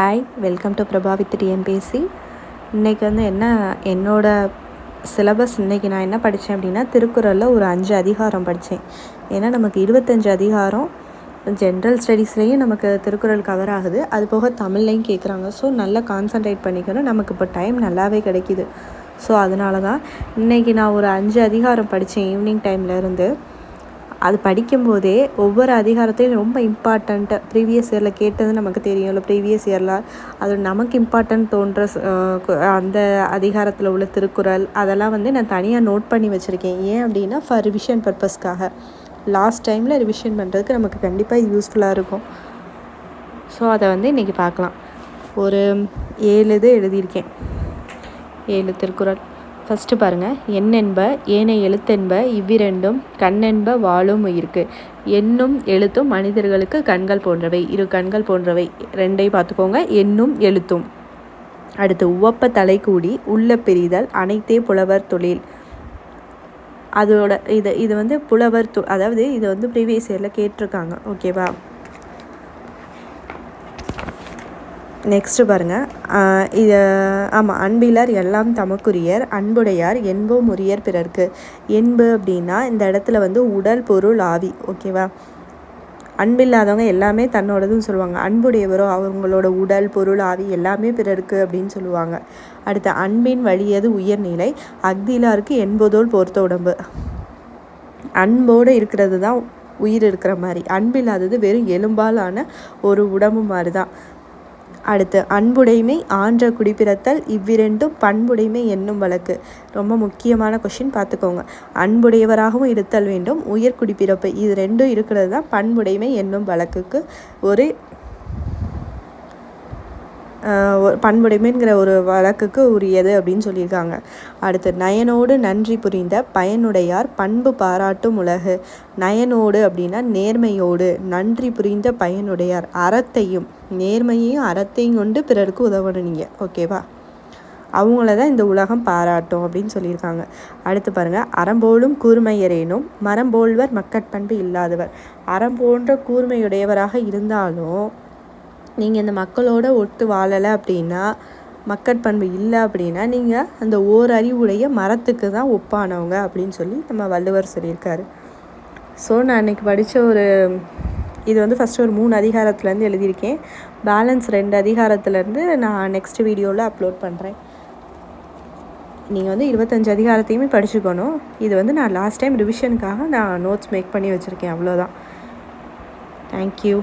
Hi, welcome to Prabha with TNPSC. இன்றைக்கி வந்து என்னோடய சிலபஸ் இன்றைக்கி நான் என்ன படித்தேன் அப்படின்னா, திருக்குறளில் ஒரு 5 அதிகாரம் படித்தேன். ஏன்னா நமக்கு 25 அதிகாரம் ஜென்ரல் ஸ்டடீஸ்லேயும் நமக்கு திருக்குறள் கவர் ஆகுது, அது போக தமிழ்லையும் கேட்குறாங்க. ஸோ நல்லா கான்சன்ட்ரேட் பண்ணிக்கணும். நமக்கு இப்போ டைம் நல்லாவே கிடைக்கிது. ஸோ அதனால தான் இன்றைக்கி நான் ஒரு 5 அதிகாரம் படித்தேன் ஈவினிங் டைம்லேருந்து. அது படிக்கும்போதே ஒவ்வொரு அதிகாரத்தையும் ரொம்ப இம்பார்ட்டண்ட்டு ப்ரீவியஸ் இயரில் கேட்டது நமக்கு தெரியும். இல்லை ப்ரீவியஸ் இயரில் அது நமக்கு இம்பார்ட்டன்ட் தோன்ற அந்த அதிகாரத்தில் உள்ள திருக்குறள் அதெல்லாம் வந்து நான் தனியாக நோட் பண்ணி வச்சுருக்கேன். ஏன் அப்படின்னா ஃபார் ரிவிஷன் பர்பஸ்க்காக லாஸ்ட் டைமில் ரிவிஷன் பண்ணுறதுக்கு நமக்கு கண்டிப்பாக யூஸ்ஃபுல்லாக இருக்கும். ஸோ அதை வந்து இன்றைக்கி பார்க்கலாம். ஒரு 7 இது எழுதியிருக்கேன், 7 திருக்குறள். ஃபஸ்ட்டு பாருங்கள். எண்ணென்ப ஏனை எழுத்தென்ப இவ்விரண்டும் கண்ணென்ப வாழும் உயிர்க்கு. எண்ணும் எழுத்தும் மனிதர்களுக்கு கண்கள் போன்றவை, இரு கண்கள் போன்றவை. ரெண்டையும் பார்த்துக்கோங்க, எண்ணும் எழுத்தும். அடுத்து உவப்ப தலை கூடி உள்ள பிரிதல் அனைத்தே புலவர் தொழில். அதோட இது வந்து புலவர் அதாவது இது வந்து ப்ரீவியஸ் இயரில் கேட்டிருக்காங்க. ஓகேவா? நெக்ஸ்ட்டு பாருங்கள். இது ஆமாம், அன்பிலார் எல்லாம் தமக்குரியர் அன்புடையார் என்போம் உரியர் பிறர்க்கு. என்பு அப்படின்னா இந்த இடத்துல வந்து உடல் பொருள் ஆவி. ஓகேவா? அன்பில்லாதவங்க எல்லாமே தன்னோடதுன்னு சொல்லுவாங்க. அன்புடையவரோ அவங்களோட உடல் பொருள் ஆவி எல்லாமே பிறருக்கு அப்படின்னு சொல்லுவாங்க. அடுத்து அன்பின் வழியது உயர்நிலை அக்திலாருக்கு என்பதோல் பொறுத்த உடம்பு. அன்போடு இருக்கிறது தான் உயிர் இருக்கிற மாதிரி, அன்பில்லாதது வெறும் எலும்பாலான ஒரு உடம்பு மாதிரி தான். அடுத்து அன்புடைமை ஆன்ற குடிப்பிறத்தல் இவ்விரண்டும் பண்புடைமை என்னும் வழக்கு. ரொம்ப முக்கியமான கொஷின், பார்த்துக்கோங்க. அன்புடையவராகவும் இருத்தல் வேண்டும், உயர் குடிப்பிறப்பு, இது ரெண்டும் இருக்கிறது தான் பண்புடைமை என்னும் வழக்குக்கு ஒரு பண்புடைமைங்கிற ஒரு வழக்குக்கு உரியது அப்படின்னு சொல்லியிருக்காங்க. அடுத்து நயனோடு நன்றி புரிந்த பயனுடையார் பண்பு பாராட்டும் உலகு. நயனோடு அப்படின்னா நேர்மையோடு, நன்றி புரிந்த பயனுடையார் அறத்தையும் நேர்மையையும் அறத்தையும் கொண்டு பிறருக்கு உதவணும் நீங்கள். ஓகேவா? அவங்கள தான் இந்த உலகம் பாராட்டும் அப்படின்னு சொல்லியிருக்காங்க. அடுத்து பாருங்கள். அறம்போலும் கூர்மையரேனும் மரம்போல்வர் மக்கட்பண்பு இல்லாதவர். அறம் போன்ற கூர்மையுடையவராக இருந்தாலும் நீங்கள் இந்த மக்களோட ஒட்டு வாழலை அப்படின்னா, மக்கட்பண்பு இல்லை அப்படின்னா, நீங்கள் அந்த ஓர் அறிவுடைய மரத்துக்கு தான் ஒப்பானவங்க அப்படின்னு சொல்லி நம்ம வள்ளுவர் சொல்லியிருக்காரு. ஸோ நான் இன்றைக்கி படித்த இது வந்து ஃபஸ்ட்டு ஒரு 3 அதிகாரத்துலேருந்து எழுதியிருக்கேன். பேலன்ஸ் 2 அதிகாரத்துலேருந்து நான் நெக்ஸ்ட் வீடியோவில் அப்லோட் பண்ணுறேன். நீங்கள் வந்து 25 அதிகாரத்தையுமே படிச்சுக்கணும். இது வந்து நான் லாஸ்ட் டைம் ரிவிஷனுக்காக நான் நோட்ஸ் மேக் பண்ணி வச்சுருக்கேன், அவ்வளோதான். தேங்க்யூ.